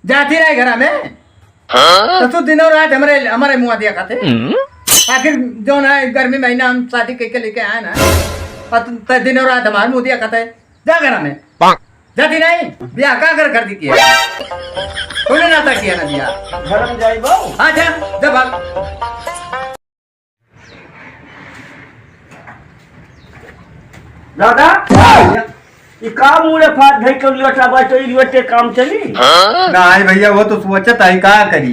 जाती रहे घर में तो तू दिनों रात हमारे हमारे मुँह दिया खाते। आखिर जो ना गर्मी महीना हम शादी करके लेके आए ना और दिनों रात हमारे मुँह दिया खाते। जा घर में जाती नहीं ब्याह का कर दी किया तूने नाता किया ना दिया घर में जाई बाऊ। हाँ जा जब भाग दादा ये काम मुड़े फाट धई कर लियो था तो इलवटे काम चली। नहीं भैया वो तो सोचत है क्या करी।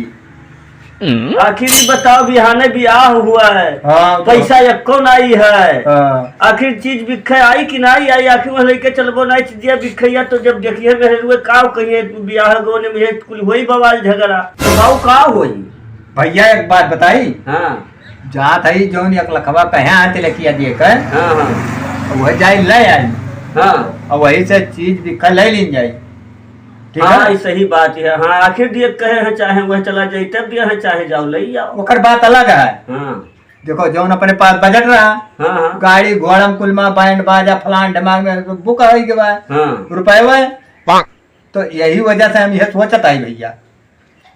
आखिर बताओ बिहाने ब्याह हुआ है। हाँ, पैसा एको नहीं है। हाँ। आखिर चीज बिखे आई कि नहीं आई आखिर वह लेके चलबो नहीं दिया बिखैया तो जब देखिए गहरुए का कहिए ब्याह गोने में कुल होई बवाल झगड़ा तो भाऊ का होई। भैया एक बात बताई। हाँ जात है जो एक लखवा कहे आते लेकिया दिए कर। हाँ हाँ वह जाई ले आई। हाँ और वही से चीज बिखा ले लीन जाई। ठीक हाँ है सही बात है। हाँ आखिर दिए कहे हैं चाहे वह चला जाए तब दिया है चाहे जाओ ले आओ। ओकर बात अलग है। हाँ देखो जो अपने पास बजट रहा हाँ हाँ गाड़ी घोड़म कुलमा बैंड बाजा फलान दिमाग में बुक है के बाद हाँ रुपए हुए तो यही वजह से हम यह सोचत आई भैया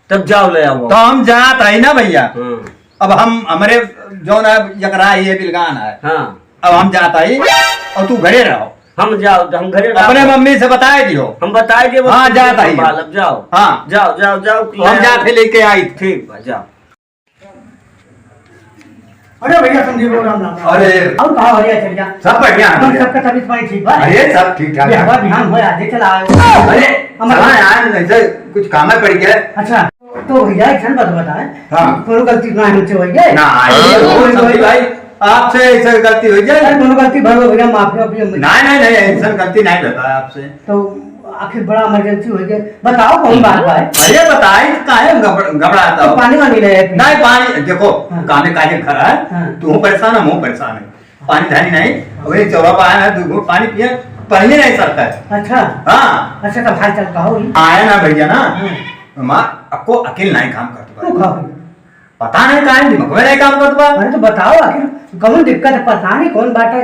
तब जाओ ले आओ। तो हम जात आई ना भैया। हाँ अब हम हमारे जो ना यकरा ये बिलगान है हाँ अब हम जात आई और तू घरे रहो। हम जाओ हम घरे अपने मम्मी से बताए दियो। हम बताए दे वो हाँ, जात आई। अब जाओ हाँ जाओ जाओ जाओ हम जाते लेके आई। ठीक बा जाओ। अरे भैया संदीप राम राम। अरे और कहा बढ़िया चल गया सब बढ़िया हम सबका तबीयत पानी ठीक बा। अरे सब ठीक ठाक बिहावा बिहान हो आजे चला आयो। अरे हमारा हाँ यार ऐसे कुछ काम पड़ गया। अच्छा तो भैया एक बात बताए। हाँ। कोनो गलती ना हमसे हो गई ना ये भाई आपसे ऐसा गलती हो जाए। कोनो गलती भर भैया माफी अपनी नहीं ऐसा गलती नहीं होता आपसे। तो आखिर बड़ा इमरजेंसी हो गई बताओ कौन बात है। अरे बताए काहे घबराता हो। पानी वानी रहे नहीं पानी देखो हाँ। कामे काजे खरा है। हाँ। तू परेशान है मुँह परेशान है पानी धानी नहीं वही चौरा पाया है दो पानी पिए पहले नहीं सकता है। अच्छा हाँ अच्छा तो भाई चल कहो आया ना भैया ना माँ आपको अकेले नहीं काम करता तू कहो पता नहीं काहे दिमाग में नहीं काम करता। अरे तो बताओ आखिर कौन दिक्कत है परेशानी कौन बात है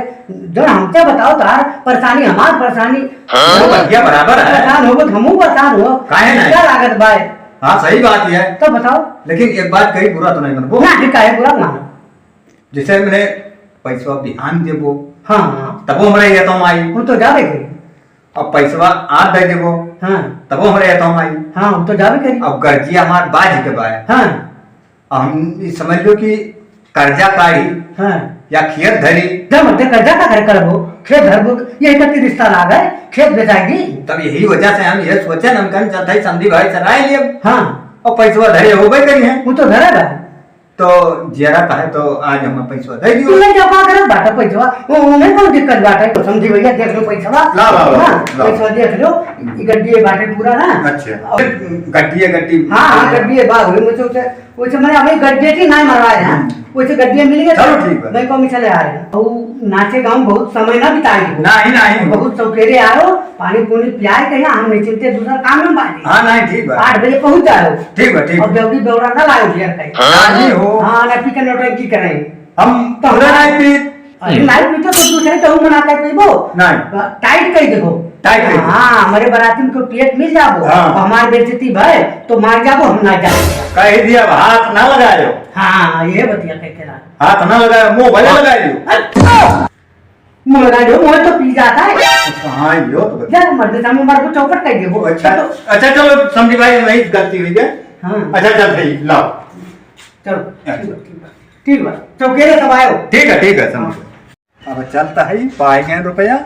जो हमसे बताओ तार परेशानी हमार परेशानी वो भैया बराबर है। परेशान हो तो हमू परेशान हो काहे नहीं? क्या लागत बाय हाँ सही बात है तो बताओ लेकिन एक बात कही बुरा तो नहीं मानो ना ठीक है बुरा मानो जैसे मैंने पैसा बिहान देबो हाँ तब वो हमारे ये तो आई वो तो जावे करी अब पैसा आज दे देबो हाँ तब वो हमारे ये तो आई हाँ वो तो जावे करी अब गर्जिया हमार बाज के बाय हाँ हम ये समझ लो कि कर्जा काढ़ी हाँ या खेत धरी जब मध्य कर्जा का घर करबो खेत धरबो यही तक की रिश्ता ला गए खेत बेचाएगी तब यही वजह से हम ये सोचे हम कहीं चलते संदीप भाई से राय लिए हाँ और पैसा धरे हो गई करी है वो तो धरेगा तो जरा कहे तो आज हम पैसा दे दियो। तू नहीं क्या करे बाटा पैसा वो नहीं कोई दिक्कत बाटा तो समझी भैया देख लो पैसा ला पैसा देख लो ये गड्डी बाटे पूरा ना अच्छा गड्डी हाँ हाँ गड्डी है बाग हुई मुझे वैसे मैंने अभी गड्डी थी नहीं मरवाए हैं वैसे गड्डी मिल गए चलो ठीक है। मैं कमी चले आ रहे हैं और नाचे गाँव बहुत समय ना बिताएंगे नहीं बहुत सौकेरे आ रहे हो पानी पूनी पियाए कहीं हम नहीं चिंते दूसरा काम में बांटे हाँ नहीं ठीक है 8 बजे पहुंच जाओ ठीक है ठीक अब जल्दी दौड़ा ना लाओ भैया कहीं नहीं हो हाँ ना पी के नौटंकी करें हम पूरा नहीं पी अरे नहीं पीते तो दूसरे कहूँ मना के पीबो नहीं टाइट कही देखो टाइट कही। हाँ हमारे बाराती को पेट मिल जाबो हाँ। हमारे बेइज्जती भय तो मार जाबो हम ना जाए कह दिया हाथ ना लगायो हाँ ये बतिया कह के ना हाथ ना लगायो मुंह भले लगायो मुंह लगा दो मुंह तो पी जाता है हाँ यो तो यार मर्द सामने मार को चौपट कर देबो अच्छा चलो समझी भाई वही गलती हुई है। हाँ अच्छा चल भाई लाओ चलो ठीक है चौकेरे सब आयो ठीक है समझ अब चलता है पाएंगे रुपया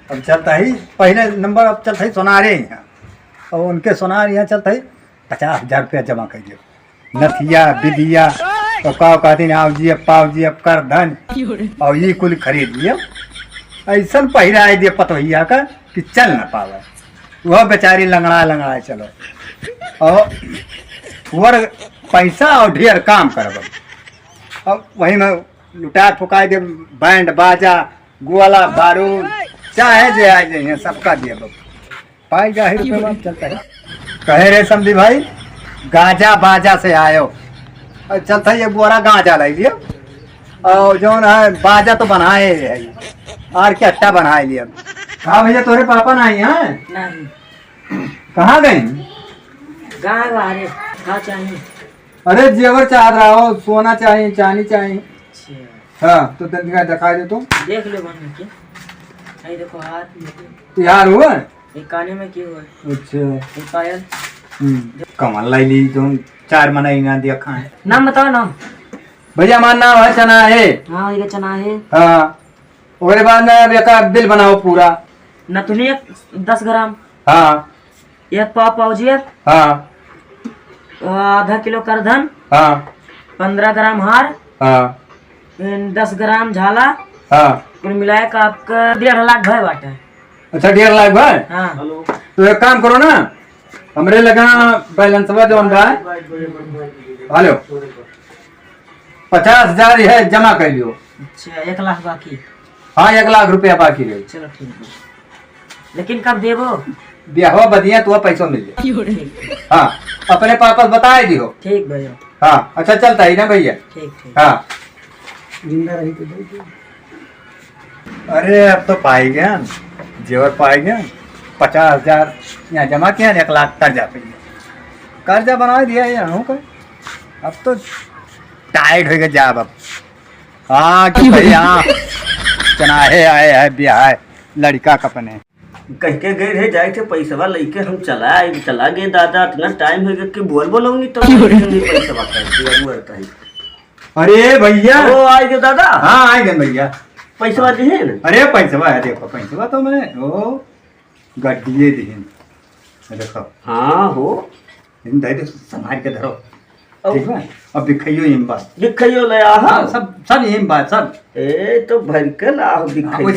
अब चलता है पहले नंबर अब चलता है सोनारे यहाँ और उनके सोनार यहाँ चलता है 50,000 रुपया जमा कर दियो नथिया बिदिया और काव कहती आओ जी अब पाव जी अब कर धन और ये कुल खरीद लिया ऐसा पहिरा दिया पतोहिया का कि चल न पावे वह बेचारी लंगड़ा चलो और थोड़ पैसा और ढेर काम करब अब वही में लुटा ठुका दे बैंड बाजा गोला बारूद चाहे जे आ जाइए सबका दिए पाई जा ही रुपये चलता है कहे रे समझी भाई गाजा बाजा से आयो और चलता है ये बोरा गांजा ला लिया और जो है बाजा तो बनाए है और क्या अट्टा बनाए लिया। हाँ भैया तोरे पापा नहीं है नहीं कहाँ गई गाय बारे क्या चाहिए? अरे जेवर चाह रहा हो, सोना चाहिए, चांदी चाहिए। अच्छा हाँ तो तनिका दिखा दे तो। देख ले बन के। आई देखो हाथ में यार हुआ। ये काने में क्यों है? अच्छा ये पायल। कमल लाई ली तुम 4 महीना दिया खाए। नाम बताओ नाम। भैया हमारा नाम है चना है। हाँ ये चना है। हाँ उसके बाद में अब एक बिल बनाओ पूरा। नथुनी 10 ग्राम। हाँ एक पाव जीर। हाँ आधा किलो करधन। हाँ 15 ग्राम हार। हाँ 10 ग्राम झाला। हाँ। कुल मिलाए का आपका 1.5 लाख भाई बाटे। अच्छा 1.5 लाख भाई। हाँ तो एक काम करो ना, हमरे लगा बैलेंस जौन बा हेलो 50,000 है जमा कर लियो। अच्छा 1 लाख बाकी। हाँ 1 लाख रुपया बाकी रहे। चलो ठीक है, लेकिन कब देबो? ब्याह बदिया तो पैसा मिल जाए। हाँ अपने पापा बताए दियो। ठीक भैया। हाँ अच्छा चलता ही ना भैया। ठीक ठीक। हाँ जिंदा रही तो। अरे अब तो पाई गया जेवर पाई गया। 50,000 यहाँ जमा किया, 1 लाख कर्जा बना दिया यहाँ का। अब तो टाइट हो गया जाब अब। हाँ कि भैया चना है आए है ब्याह है लड़का कपने। कह के गए रहे जाए थे पैसा लेके हम चला गए दादा। इतना टाइम हो गया कि बोल बोलोगी तो नहीं पैसा कहते। अरे भैया ओ आए गए दादा। हाँ आए गए भैया। पैसा दिए ना? अरे पैसा है देखो, पैसा तो मैंने ओ गड्डिए दिए देखो। हाँ हो दे संभाल के धरो ठीक है। अब दिखाइयो ये बात दिखाइयो ले आ। हाँ सब ये बात सब। ए तो भर के लाओ दिखाइयो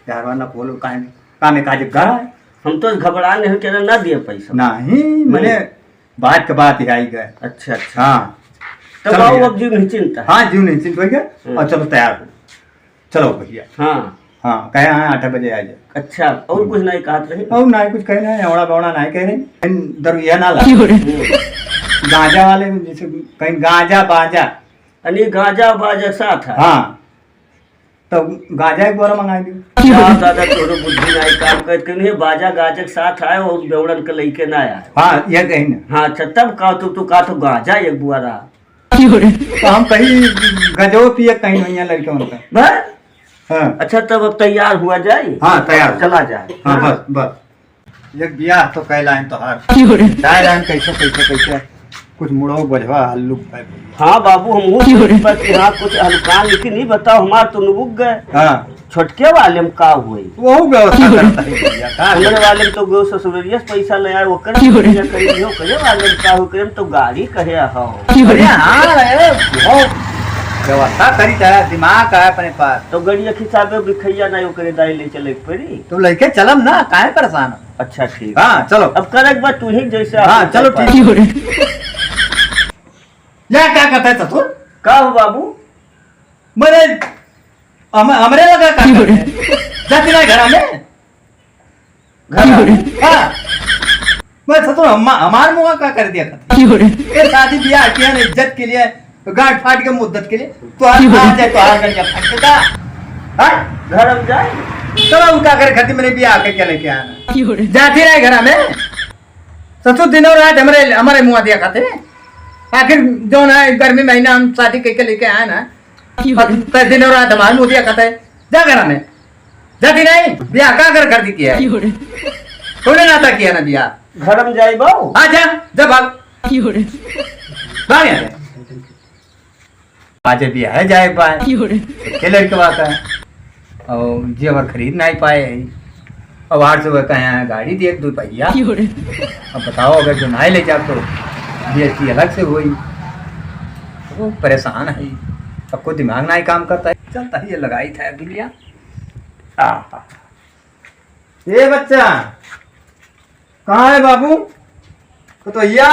यार वरना बोलो कामे काज गड़ा। हम तो घबराने हैं कि ना दिए पैसा। नहीं मैंने बात के बात ही आई गए। अच्छा अच्छा। हाँ तो चलो बाबू भैया। अब जीव नहीं चिंता है। हाँ जीव नहीं चिंता हो गया। और चलो तैयार हो चलो भैया। हाँ हाँ कहे हाँ 8 बजे आ जाए। अच्छा और कुछ नहीं कहते रहे? और ना कुछ कहना है औड़ा बौड़ा नहीं कह रहे। दरुया ना ला गांजा वाले जैसे कहीं गांजा बाजा। अनी गांजा बाजा साथ है। हाँ तो गांजा एक बोरा मंगा दियो। क्या दादा तोरो बुद्धि नहीं काम करके नहीं बाजा गाजा के साथ आए और बेवड़न के लेके ना आए। हाँ ये कहीं ना। हाँ अच्छा तब का तू का तो गांजा एक बुआ रहा। तो हम कहीं गजो पिए कहीं नहीं लड़के उनका। बस हाँ अच्छा तब अब तैयार हुआ जाए। हाँ तैयार चला जाए। हाँ बस बस एक ब्याह तो कहलाइन तो हार कैसे कैसे कैसे कुछ मुड़ो बजवा हल्लुक भाई। हाँ बाबू हम यहाँ कुछ हल्का लेकिन नहीं बताओ हमारे तो नुबुक गए। हाँ छोटके वाले में का हुई वो व्यवस्था करता है भैया का। हमरे वाले में तो गो ससुरिया पैसा ले आए वो कर करियो करे वाले में का हो करे तो गाड़ी कहे हो। अरे हाँ रे बहुत व्यवस्था करी तारा दिमाग है अपने पास। तो गड़िया खिसाबे बिखैया नहीं करे दाई ले चले पड़ी। तो लड़के चलम ना काहे परेशान हो? अच्छा ठीक। हाँ चलो अब करे एक बार तू ही जैसे। हाँ चलो ठीक। या क्या करता है तो का हो बाबू? मेरे हमरे लगा का जाती ना घर में हाँ मैं तो हमार मुँह का कर दिया ये शादी ब्याह किया ना इज्जत के लिए गांठ फाट के मुद्दत के लिए तो आ जाए तो हार गया फटका घर हम जाए। चलो उनका कर खाती मैंने ब्याह के क्या लेके आना जाती रहे घर में ससुर दिनों रात हमारे मुँह दिया खाते आखिर जो ना गर्मी महीना हम शादी करके लेके आए ना दिनों रात हमारे मुँह दिया खाते जा घर में जाती नहीं ब्याह का कर दी किया तूने नाता किया ना ब्याह। घर हम जाए बाबू। हाँ जा जा भाग भाग यहाँ आज ब्याह है जाए पाए के लड़के बात है और जेवर खरीद नहीं पाए अब 8 सुबह कहे गाड़ी दे 2 पहिया। अब बताओ अगर जो नहीं ले जाओ तो जीएसटी अलग से हुई तो परेशान है। अब को दिमाग नहीं काम करता है चलता है ये लगाई था दुनिया। ये बच्चा कहाँ है बाबू तो या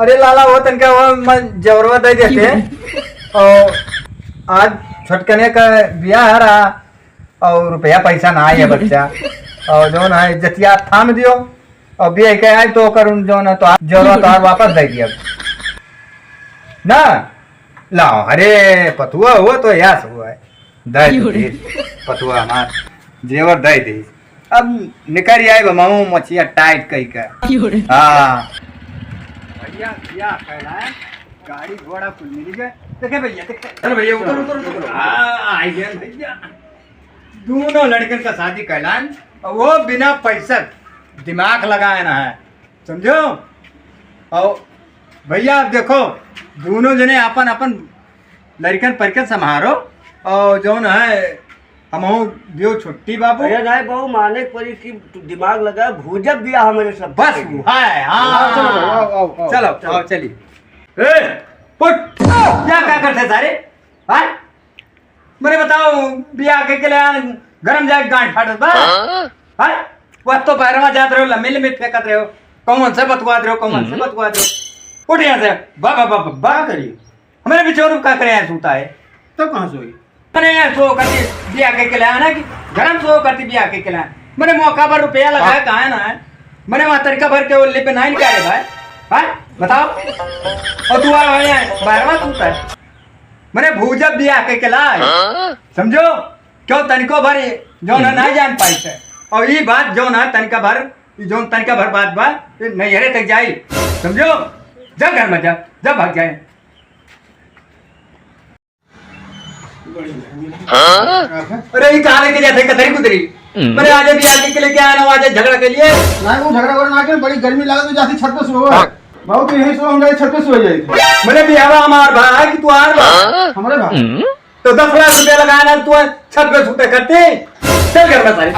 अरे लाला वो तनका वो जवरवा दे देते और आज छटकने का ब्याह है रहा और रुपया पैसा ना है बच्चा और जो ना जतिया थाम दियो और ब्याह के आए तो कर जो ना तो जवरवा तो वापस दे दिया ना लाओ। अरे पतुआ हुआ तो यास हुआ है दे पतुआ हमार जेवर दे दी अब निकल आए बमाऊ मछिया टाइट कही का हाँ भैया क्या कहना है गाड़ी घोड़ा कुल मिल गए देखे भैया देखे अरे भैया उतर उतर उतर आई गए भैया दोनों लड़कन का शादी कहलान और वो बिना पैसा दिमाग लगाए ना है समझो। और भैया आप देखो दोनों जने अपन अपन लड़कन परकन संभारो और जो न है हम दियो छुट्टी बाबू अरे नहीं बहु माने पड़ी कि दिमाग लगा भूजब दिया हमारे सब बस है हाँ चलो आओ चलिए पुट क्या करते सारे हाँ मेरे बताओ बिया के लिए गरम जाके गांठ फाटत बा हाँ वह तो पैरमा जात रहे हो लम्बे लम्बे फेंकत रहे हो कौन से बतवा रहे हो कौन से बतवा रहे हो उठ यहाँ से बा बा बा बा करिए हमारे बिचौर का करे यहाँ सूता है तब कहाँ सोई मैंने यहाँ सो करती बिया के लिए ना कि गरम सो करती बिया के लिए मैंने मौका पर रुपया लगाया कहाँ है ना है मैंने वहाँ तरीका भर के ओल्ले पे नहीं निकाले भाई हाँ बताओ और तू आ बारवा सूता है मैंने भूजब बिया के लाए समझो क्यों तनिको भर जो ना नहीं जान पाई थे और ये बात जो ना तनिका भर जो तनिका भर बात बा नहीं हरे तक जाई समझो जा घर में जा भाग जाए अरे ये कहाँ लेके जाते कतरी कुतरी मैंने आज भी आगे के लिए क्या आना आज झगड़ा के लिए ना वो झगड़ा करना के बड़ी गर्मी लगा तो जाती छत पे सो बहुत तो यही सो हम छत पे सो जाए मैंने बिहावा हमार भाई कि तू आ हमारे भाई तो 10 लाख रुपया लगाना तू छत पे सूते करते चल घर में सारी